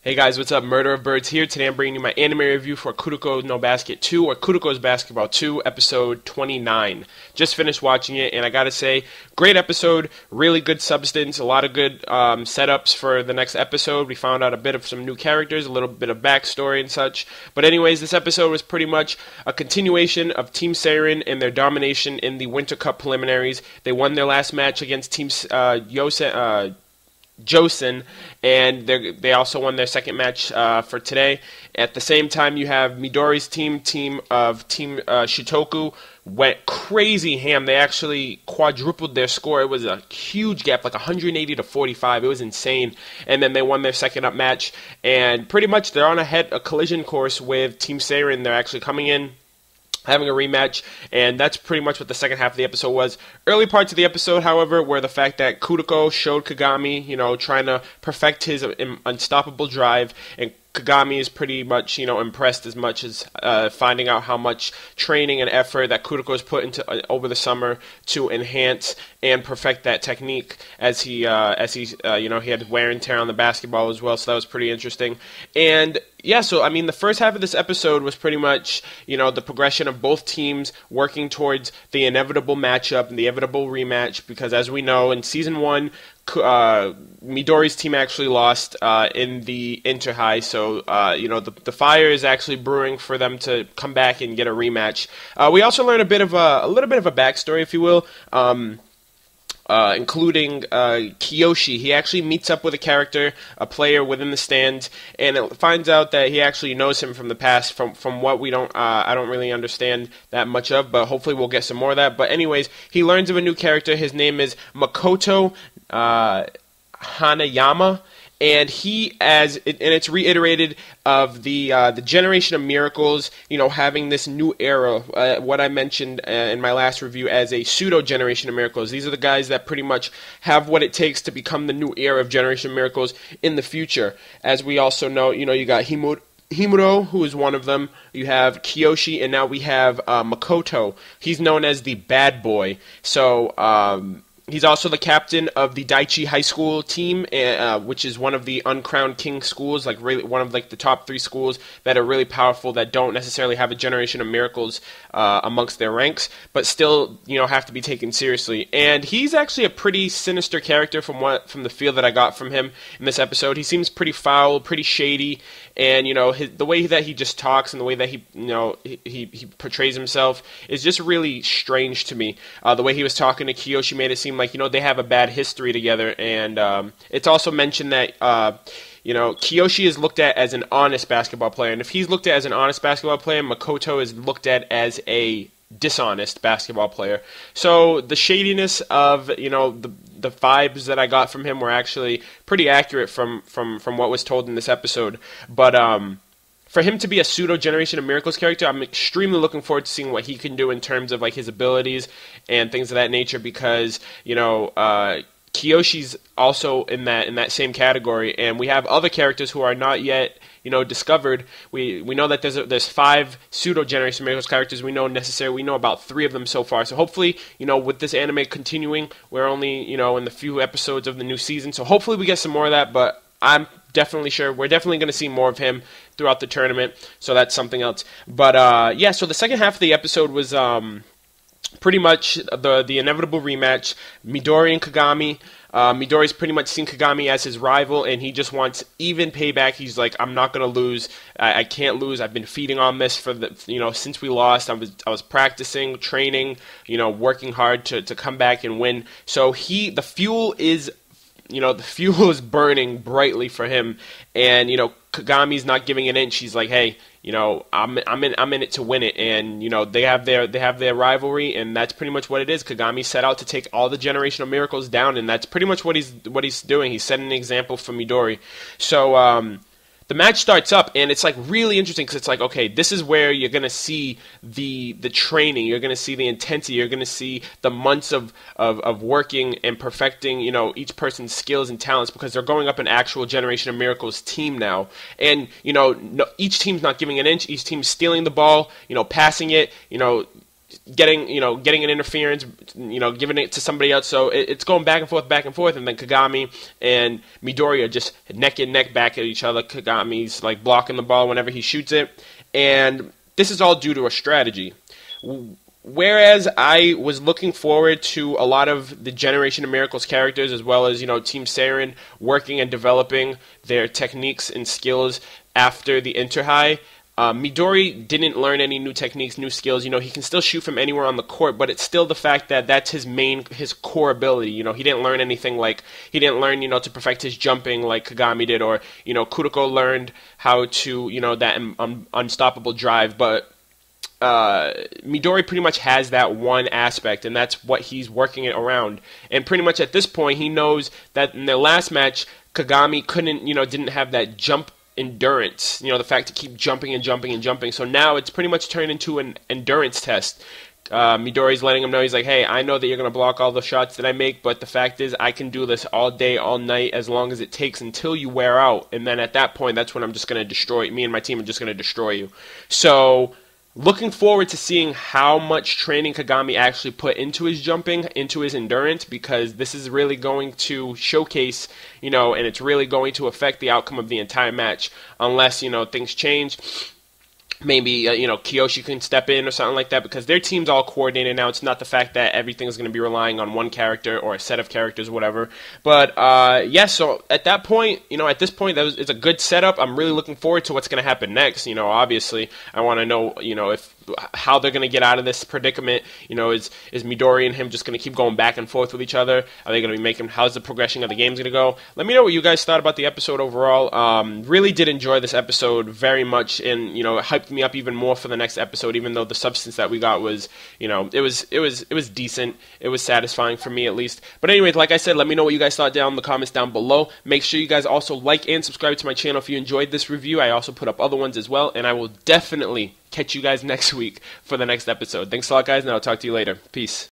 Hey guys, what's up? Murder of Birds here. Today I'm bringing you my anime review for Kuroko no Basket 2, or Kuroko's Basketball 2, episode 29. Just finished watching it, and I gotta say, great episode, really good substance, a lot of good setups for the next episode. We found out a bit of some new characters, a little bit of backstory and such. But anyways, this episode was pretty much a continuation of Team Seirin and their domination in the Winter Cup preliminaries. They won their last match against Team Joseon, and they also won their second match for today. At the same time, you have Midori's team Shitoku, went crazy ham. They actually quadrupled their score. It was a huge gap, like 180 to 45. It was insane. And then they won their second up match, and pretty much they're on a collision course with Team Seirin. They're actually coming in, having a rematch, and that's pretty much what the second half of the episode was. Early parts of the episode, however, were the fact that Kuroko showed Kagami, trying to perfect his unstoppable drive, and Kagami is pretty much, impressed as much as finding out how much training and effort that Kuroko has put into over the summer to enhance and perfect that technique. As he had wear and tear on the basketball as well, so that was pretty interesting. And yeah, so I mean, the first half of this episode was pretty much, the progression of both teams working towards the inevitable matchup and the inevitable rematch, because as we know, in Season 1, Midori's team actually lost in the Inter-High, so the fire is actually brewing for them to come back and get a rematch. We also learn a little bit of a backstory, if you will, including Kiyoshi. He actually meets up with a player within the stands, and it finds out that he actually knows him from the past, from what I don't really understand that much of, but hopefully we'll get some more of that. But anyways, he learns of a new character. His name is Makoto Hanayama, and it's reiterated of the Generation of Miracles, having this new era, what I mentioned in my last review as a pseudo Generation of Miracles. These are the guys that pretty much have what it takes to become the new era of Generation of Miracles in the future. As we also know, you got Himuro, who is one of them. You have Kiyoshi, and now we have Makoto. He's known as the bad boy. So, he's also the captain of the Daiichi High School team, which is one of the uncrowned king schools, really one of the top 3 schools that are really powerful, that don't necessarily have a Generation of Miracles amongst their ranks, but still, have to be taken seriously. And he's actually a pretty sinister character from the feel that I got from him in this episode. He seems pretty foul, pretty shady, and the way that he just talks and the way that he portrays himself is just really strange to me. The way he was talking to Kiyoshi made it seem like they have a bad history together, and it's also mentioned that Kiyoshi is looked at as an honest basketball player, and if he's looked at as an honest basketball player, Makoto is looked at as a dishonest basketball player. So the shadiness of the vibes that I got from him were actually pretty accurate from what was told in this episode. But for him to be a pseudo Generation of Miracles character, I'm extremely looking forward to seeing what he can do in terms of his abilities and things of that nature, because Kiyoshi's also in that same category, and we have other characters who are not yet discovered. We know that there's 5 pseudo Generation of Miracles characters. We know about 3 of them so far. So hopefully, with this anime continuing, we're only in the few episodes of the new season. So hopefully we get some more of that. But I'm definitely sure we're definitely going to see more of him throughout the tournament. So that's something else. But yeah, so the second half of the episode was pretty much the inevitable rematch. Midori and Kagami. Midori's pretty much seen Kagami as his rival, and he just wants even payback. He's like, I'm not gonna lose. I can't lose. I've been feeding on this for since we lost. I was practicing, training, working hard to come back and win. So the fuel is burning brightly for him, and Kagami's not giving an inch. He's like, hey, I'm in it to win it, and they have their rivalry, and that's pretty much what it is. Kagami set out to take all the Generation of Miracles down, and that's pretty much what he's doing. He's setting an example for Midori. So the match starts up, and it's really interesting, because it's okay, this is where you're gonna see the training, you're gonna see the intensity, you're gonna see the months of working and perfecting each person's skills and talents, because they're going up an actual Generation of Miracles team now, and each team's not giving an inch, each team's stealing the ball, passing it, getting an interference, giving it to somebody else. So it's going back and forth, and then Kagami and Midori are just neck and neck back at each other. Kagami's like blocking the ball whenever he shoots it, and this is all due to a strategy. Whereas I was looking forward to a lot of the Generation of Miracles characters, as well as Team Seirin working and developing their techniques and skills after the Inter-High. Midori didn't learn any new techniques, new skills. He can still shoot from anywhere on the court, but it's still the fact that that's his core ability. He didn't learn anything he didn't learn, to perfect his jumping like Kagami did, or, Kuroko learned how to, that unstoppable drive, but Midori pretty much has that one aspect, and that's what he's working it around. And pretty much at this point, he knows that in their last match, Kagami didn't have that jump endurance, the fact to keep jumping and jumping and jumping. So now it's pretty much turned into an endurance test. Midori's letting him know, he's like, hey, I know that you're going to block all the shots that I make, but the fact is I can do this all day, all night, as long as it takes until you wear out. And then at that point, that's when I'm just going to destroy, me and my team are just going to destroy you. So looking forward to seeing how much training Kagami actually put into his jumping, into his endurance, because this is really going to showcase, and it's really going to affect the outcome of the entire match, unless, things change. Maybe, Kiyoshi can step in or something like that, because their team's all coordinated now. It's not the fact that everything's going to be relying on one character or a set of characters or whatever. But, yeah, so at that point, at this point, it's a good setup. I'm really looking forward to what's going to happen next. Obviously, I want to know, how they're going to get out of this predicament. Is Midori and him just going to keep going back and forth with each other? Are they going to be making, how's the progression of the games going to go? Let me know what you guys thought about the episode overall. Really did enjoy this episode very much, and, it hyped me up even more for the next episode, even though the substance that we got was, it was decent. It was satisfying for me, at least. But anyways, like I said, let me know what you guys thought down in the comments down below. Make sure you guys also like and subscribe to my channel if you enjoyed this review. I also put up other ones as well, and I will definitely catch you guys next week for the next episode. Thanks a lot, guys, and I'll talk to you later. Peace.